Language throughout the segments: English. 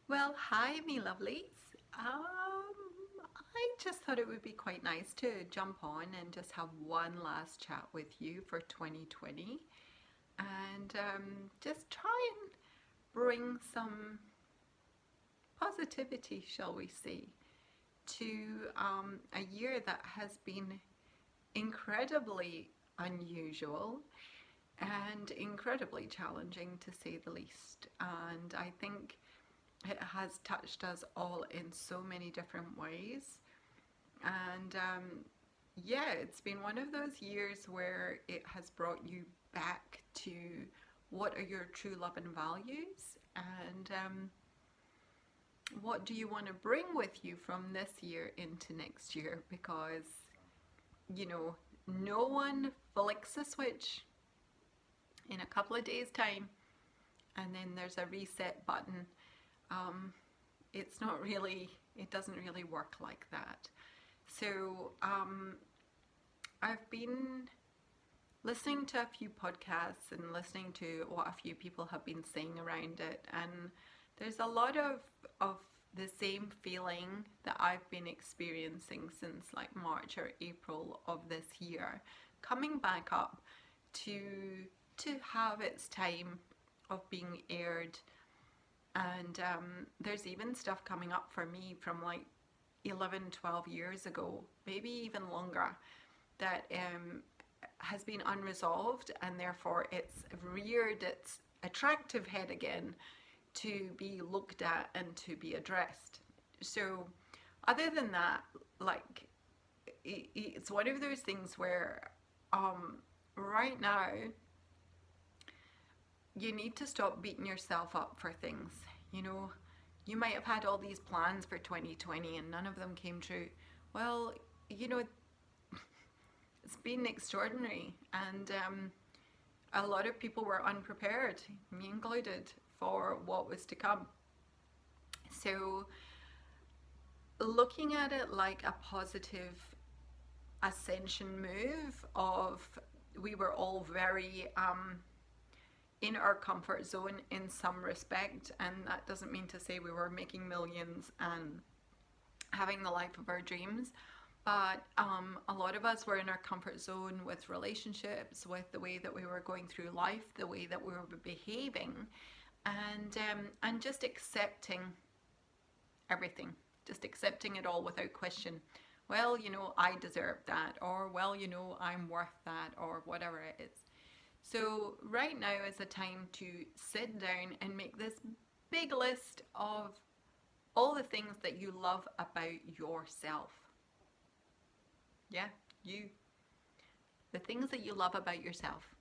Well, hi, me lovelies. I just thought it would be quite nice to jump on and just have one last chat with you for 2020 and just try and bring some positivity, shall we say, to a year that has been incredibly unusual and incredibly challenging to say the least. And I think it has touched us all in so many different ways. And yeah, it's been one of those years where it has brought you back to what are your true love and values, and what do you want to bring with you from this year into next year? Because, you know, no one flicks a switch in a couple of days' time and then there's a reset button. Um, it's not really, it doesn't really work like that. So I've been listening to a few podcasts and listening to what a few people have been saying around it, and there's a lot of the same feeling that I've been experiencing since like March or April of this year coming back up to have its time of being aired. And there's even stuff coming up for me from like 11, 12 years ago, maybe even longer, that has been unresolved, and therefore it's reared its attractive head again to be looked at and to be addressed. So, other than that, like, it's one of those things where right now you need to stop beating yourself up for things. You know, you might have had all these plans for 2020 and none of them came true. Well, you know, it's been extraordinary, and a lot of people were unprepared, me included, for what was to come. So, looking at it like a positive ascension move of we were all very in our comfort zone in some respect, and that doesn't mean to say we were making millions and having the life of our dreams, but a lot of us were in our comfort zone with relationships, with the way that we were going through life, the way that we were behaving, and just accepting everything, just accepting it all without question. Well, you know, I deserve that, or well, you know, I'm worth that, or whatever it is. So, right now is a time to sit down and make this big list of all the things that you love about yourself. Yeah, you. The things that you love about yourself.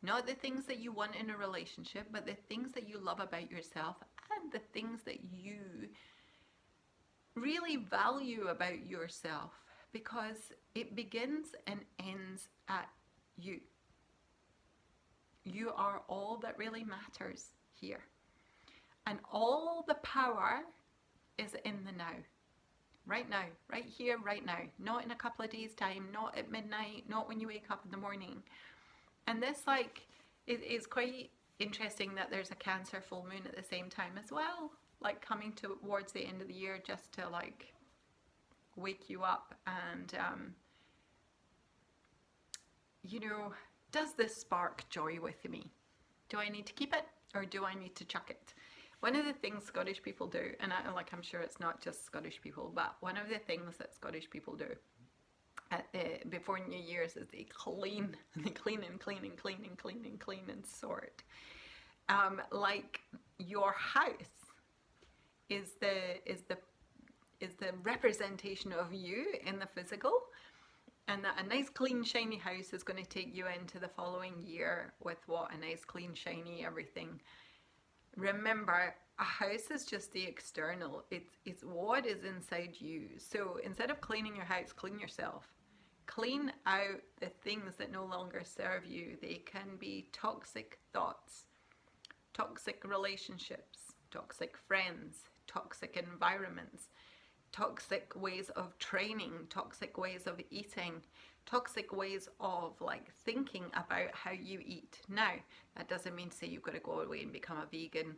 Not the things that you want in a relationship, but the things that you love about yourself and the things that you really value about yourself, because it begins and ends at you. You are all that really matters here. And all the power is in the now. Right now, right here, right now. Not in a couple of days' time, not at midnight, not when you wake up in the morning. And this, like, it is quite interesting that there's a Cancer full moon at the same time as well. Like, coming towards the end of the year just to, like, wake you up and, you know, does this spark joy with me? Do I need to keep it or do I need to chuck it? One of the things Scottish people do, and I'm sure it's not just Scottish people, but one of the things that Scottish people do before New Year's is they clean, and they clean and clean and clean and clean and clean and sort. Like your house is the representation of you in the physical, and that a nice clean shiny house is going to take you into the following year with what a nice clean shiny everything. Remember, a house is just the external. It's what is inside you. So instead of cleaning your house, clean yourself. Clean out the things that no longer serve you. They can be toxic thoughts, toxic relationships, toxic friends, toxic environments, toxic ways of training, toxic ways of eating, toxic ways of like thinking about how you eat. Now, that doesn't mean to say you've got to go away and become a vegan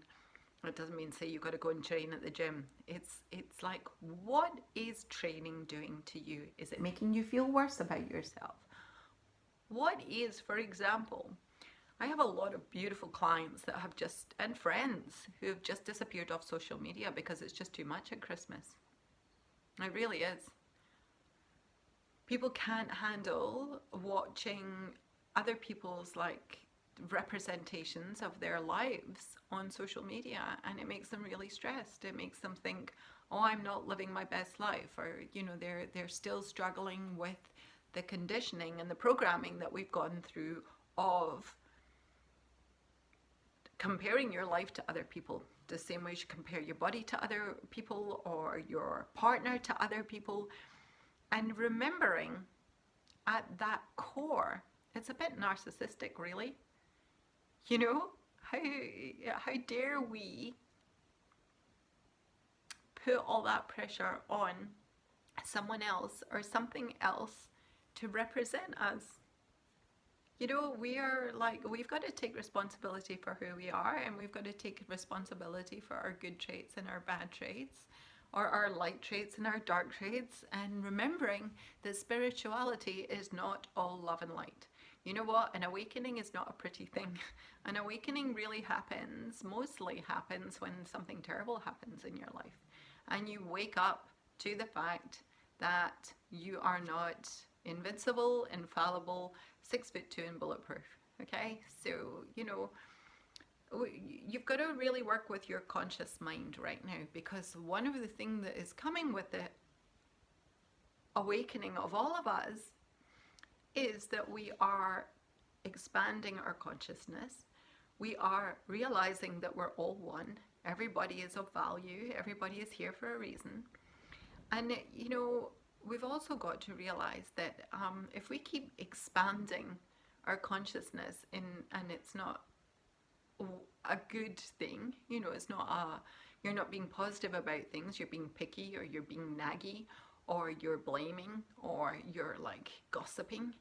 It doesn't mean say you got to go and train at the gym. It's like, what is training doing to you? Is it making you feel worse about yourself? What is, for example, I have a lot of beautiful clients that have just, and friends who have just disappeared off social media because it's just too much at Christmas. It really is. People can't handle watching other people's like representations of their lives on social media, and it makes them really stressed. It makes them think, oh, I'm not living my best life, or they're still struggling with the conditioning and the programming that we've gone through of comparing your life to other people, the same way you compare your body to other people or your partner to other people. And remembering at that core, it's a bit narcissistic, really. How dare we put all that pressure on someone else or something else to represent us? We are like, we've got to take responsibility for who we are, and we've got to take responsibility for our good traits and our bad traits, or our light traits and our dark traits, and remembering that spirituality is not all love and light. You know what? An awakening is not a pretty thing. An awakening really mostly happens when something terrible happens in your life. And you wake up to the fact that you are not invincible, infallible, 6'2" and bulletproof. Okay? So, you've got to really work with your conscious mind right now, because one of the things that is coming with the awakening of all of us is that we are expanding our consciousness. We are realizing that we're all one. Everybody is of value. Everybody is here for a reason. And, we've also got to realize that if we keep expanding our consciousness and it's not a good thing, it's not you're not being positive about things, you're being picky, or you're being naggy, or you're blaming, or you're like gossiping.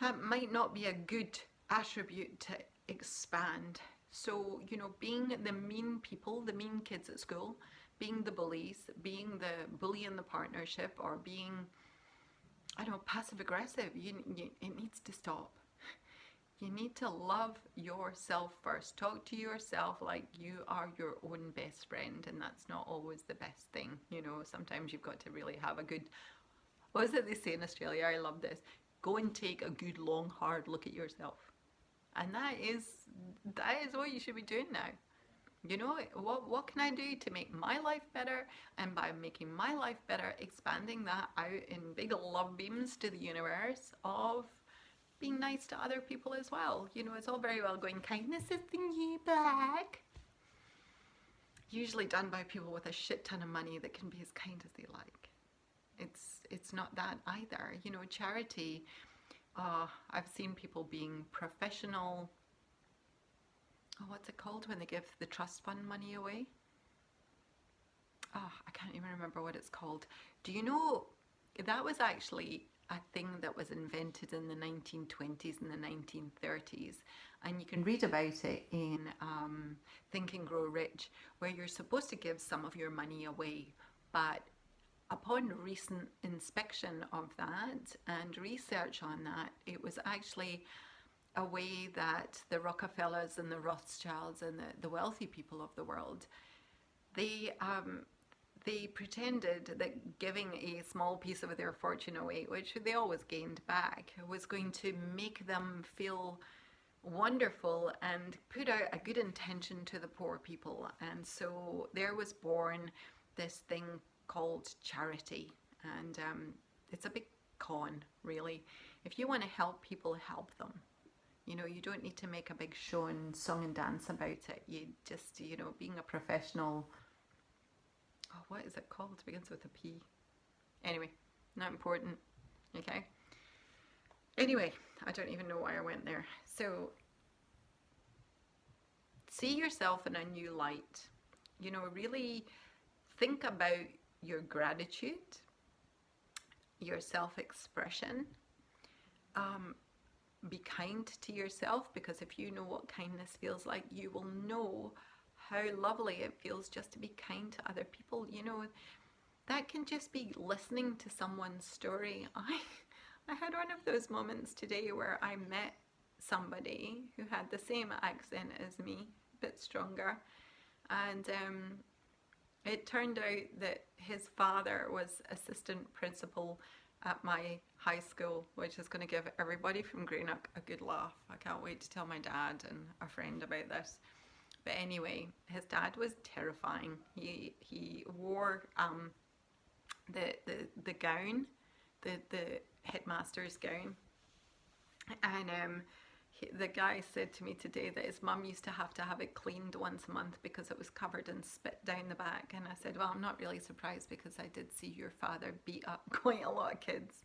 That might not be a good attribute to expand. So, being the mean people, the mean kids at school, being the bullies, being the bully in the partnership, or being, passive aggressive, it needs to stop. You need to love yourself first. Talk to yourself like you are your own best friend, and that's not always the best thing. Sometimes you've got to really have a good, what is it they say in Australia? I love this. Go and take a good, long, hard look at yourself. And that is what you should be doing now. What can I do to make my life better? And by making my life better, expanding that out in big love beams to the universe of being nice to other people as well. It's all very well going, kindness is the new black. Usually done by people with a shit ton of money that can be as kind as they like. It's not that either. Charity, I've seen people being professional. What's it called when they give the trust fund money away? I can't even remember what it's called. Do you know, that was actually a thing that was invented in the 1920s and the 1930s, and you can read about it in Think and Grow Rich, where you're supposed to give some of your money away, but upon recent inspection of that and research on that, it was actually a way that the Rockefellers and the Rothschilds and the wealthy people of the world, they pretended that giving a small piece of their fortune away, which they always gained back, was going to make them feel wonderful and put out a good intention to the poor people. And so there was born this thing called charity. And it's a big con, really. If you want to help people, help them. You don't need to make a big show and song and dance about it. You just, being a professional, what is it called? It begins with a P. Anyway, not important. Okay. Anyway, I don't even know why I went there. So, see yourself in a new light. Really think about your gratitude, your self-expression. Be kind to yourself, because if you know what kindness feels like, you will know how lovely it feels just to be kind to other people. You know, that can just be listening to someone's story. I had one of those moments today where I met somebody who had the same accent as me, a bit stronger, and it turned out that his father was assistant principal at my high school, which is going to give everybody from Greenock a good laugh. I can't wait to tell my dad and a friend about this. But anyway, his dad was terrifying. He wore the gown, the headmaster's gown, and the guy said to me today that his mum used to have it cleaned once a month because it was covered in spit down the back. And I said, well, I'm not really surprised because I did see your father beat up quite a lot of kids.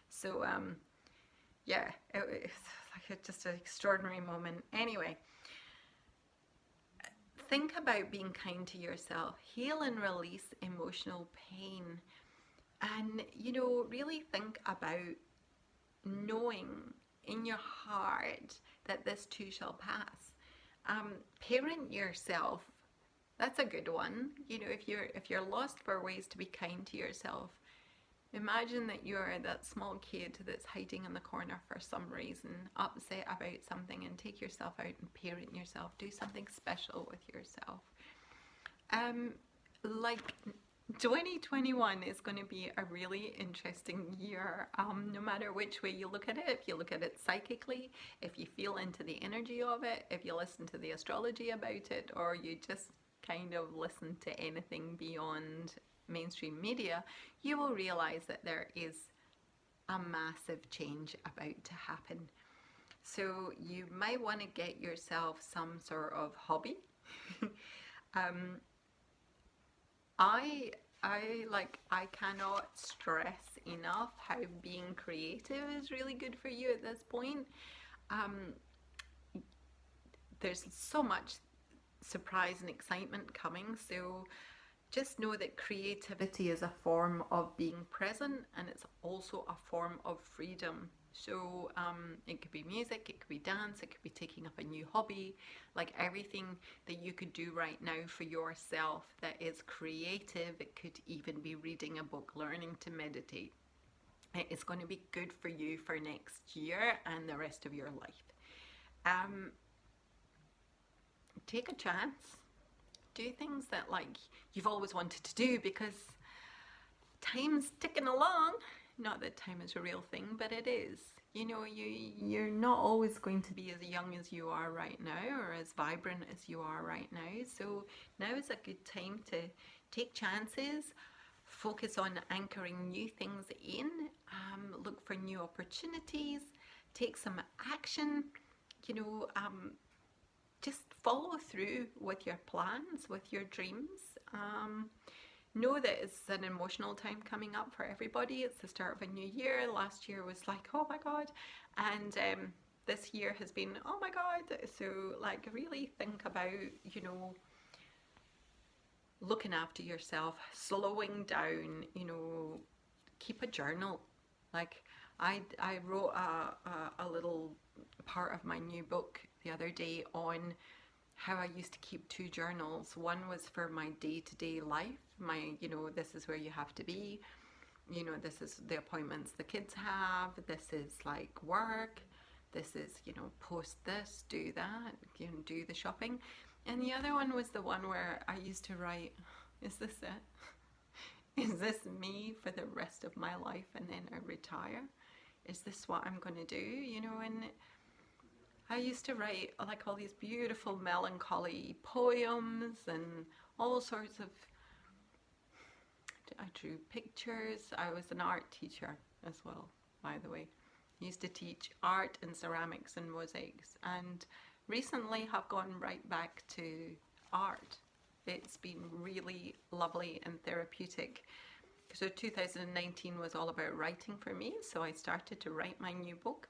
So yeah, it was like just an extraordinary moment. Anyway, think about being kind to yourself. Heal and release emotional pain. And, you know, really think about knowing in your heart that this too shall pass. Parent yourself. That's a good one. You know, if you're lost for ways to be kind to yourself, imagine that you're that small kid that's hiding in the corner for some reason, upset about something, and take yourself out and parent yourself. Do something special with yourself. Like 2021 is going to be a really interesting year, no matter which way you look at it. If you look at it psychically, if you feel into the energy of it, if you listen to the astrology about it, or you just kind of listen to anything beyond mainstream media, you will realize that there is a massive change about to happen. So you might want to get yourself some sort of hobby. I cannot stress enough how being creative is really good for you at this point. There's so much surprise and excitement coming, so just know that creativity is a form of being present, and it's also a form of freedom. So it could be music, it could be dance, it could be taking up a new hobby, like everything that you could do right now for yourself that is creative. It could even be reading a book, learning to meditate. It is going to be good for you for next year and the rest of your life. Take a chance. Do things that like you've always wanted to do, because time's ticking along. Not that time is a real thing, but it is. You know, you're not always going to be as young as you are right now, or as vibrant as you are right now. So now is a good time to take chances, focus on anchoring new things in, look for new opportunities, take some action, you know, just follow through with your plans, with your dreams. Know that it's an emotional time coming up for everybody. It's the start of a new year. Last year was like, oh my God. And this year has been, oh my God. So like really think about, you know, looking after yourself, slowing down, you know, keep a journal. Like I wrote a little part of my new book the other day on how I used to keep two journals. One was for my day-to-day life, my, you know, this is where you have to be, you know, this is the appointments the kids have, this is like work, this is, you know, post this, do that, you know, do the shopping. And the other one was the one where I used to write, is this it? Is this me for the rest of my life and then I retire? Is this what I'm going to do? You know, and I used to write like all these beautiful melancholy poems and all sorts of, I drew pictures. I was an art teacher as well, by the way. I used to teach art and ceramics and mosaics, and recently have gone right back to art. It's been really lovely and therapeutic. So 2019 was all about writing for me, so I started to write my new book.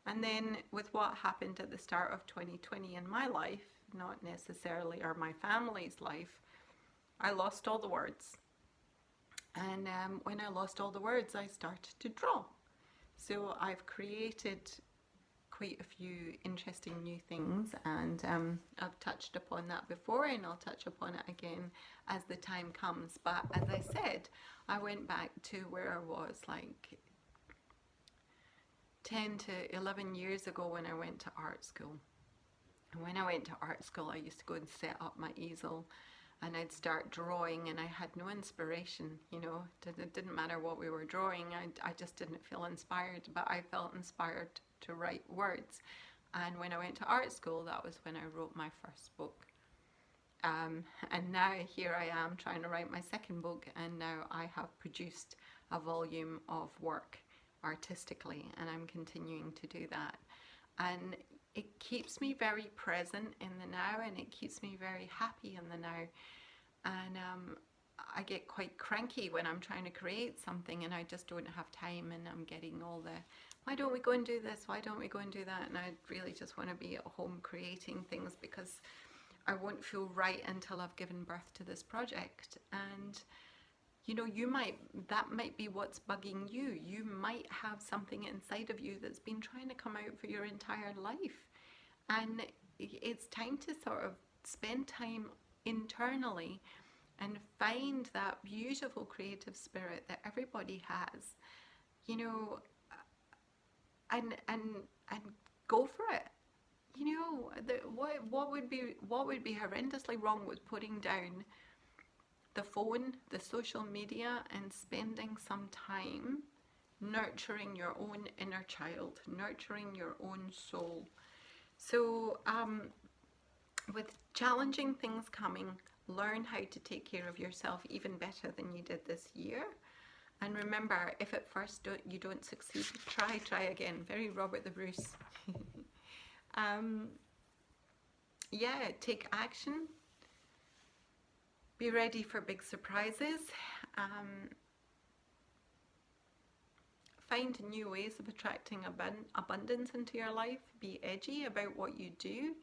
And then with what happened at the start of 2020 in my life, not necessarily, or my family's life, I lost all the words. And when I lost all the words, I started to draw. So I've created quite a few interesting new things, and I've touched upon that before, and I'll touch upon it again as the time comes. But as I said, I went back to where I was like 10 to 11 years ago when I went to art school. And when I went to art school, I used to go and set up my easel, and I'd start drawing, and I had no inspiration, you know. It didn't matter what we were drawing, I just didn't feel inspired, but I felt inspired to write words. And when I went to art school, that was when I wrote my first book. And now here I am trying to write my second book, and now I have produced a volume of work artistically, and I'm continuing to do that. And it keeps me very present in the now, and it keeps me very happy in the now. And I get quite cranky when I'm trying to create something and I just don't have time, and I'm getting all the, why don't we go and do this? Why don't we go and do that? And I really just want to be at home creating things, because I won't feel right until I've given birth to this project. And you know, that might be what's bugging you. You might have something inside of you that's been trying to come out for your entire life. And it's time to sort of spend time internally and find that beautiful creative spirit that everybody has, you know, and go for it. You know, what would be horrendously wrong with putting down the phone, the social media, and spending some time nurturing your own inner child, nurturing your own soul. So with challenging things coming, learn how to take care of yourself even better than you did this year. And remember, if at first you don't succeed, try again. Very Robert the Bruce. Yeah, take action. Be ready for big surprises. Find new ways of attracting abundance into your life. Be edgy about what you do.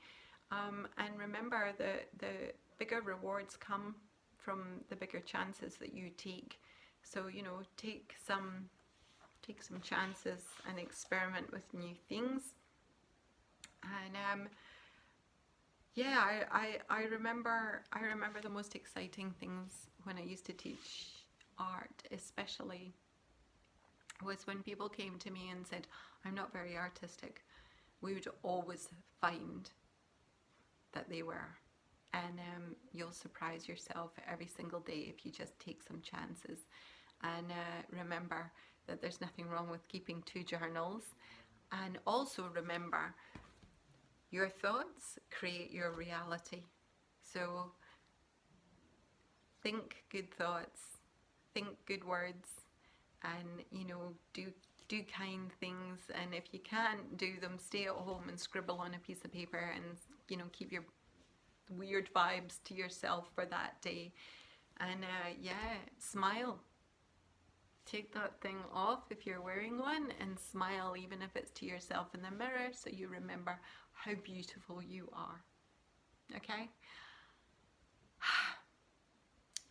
And remember, the bigger rewards come from the bigger chances that you take. So, you know, take some chances and experiment with new things. And yeah, I remember the most exciting things when I used to teach art, especially, was when people came to me and said, I'm not very artistic. We would always find that they were. And you'll surprise yourself every single day if you just take some chances. And remember that there's nothing wrong with keeping 2 journals. And also remember, your thoughts create your reality. So think good thoughts, think good words, and, you know, do kind things. And if you can't do them, stay at home and scribble on a piece of paper, and, you know, keep your weird vibes to yourself for that day. And yeah, smile. Take that thing off if you're wearing one, and smile, even if it's to yourself in the mirror, so you remember how beautiful you are. Okay?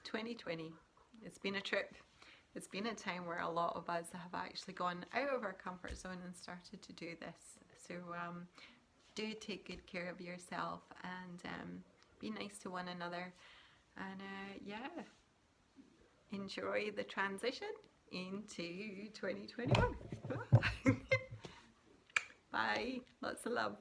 2020, it's been a trip. It's been a time where a lot of us have actually gone out of our comfort zone and started to do this. So do take good care of yourself, and be nice to one another. And yeah, enjoy the transition into 2021. Bye. Lots of love.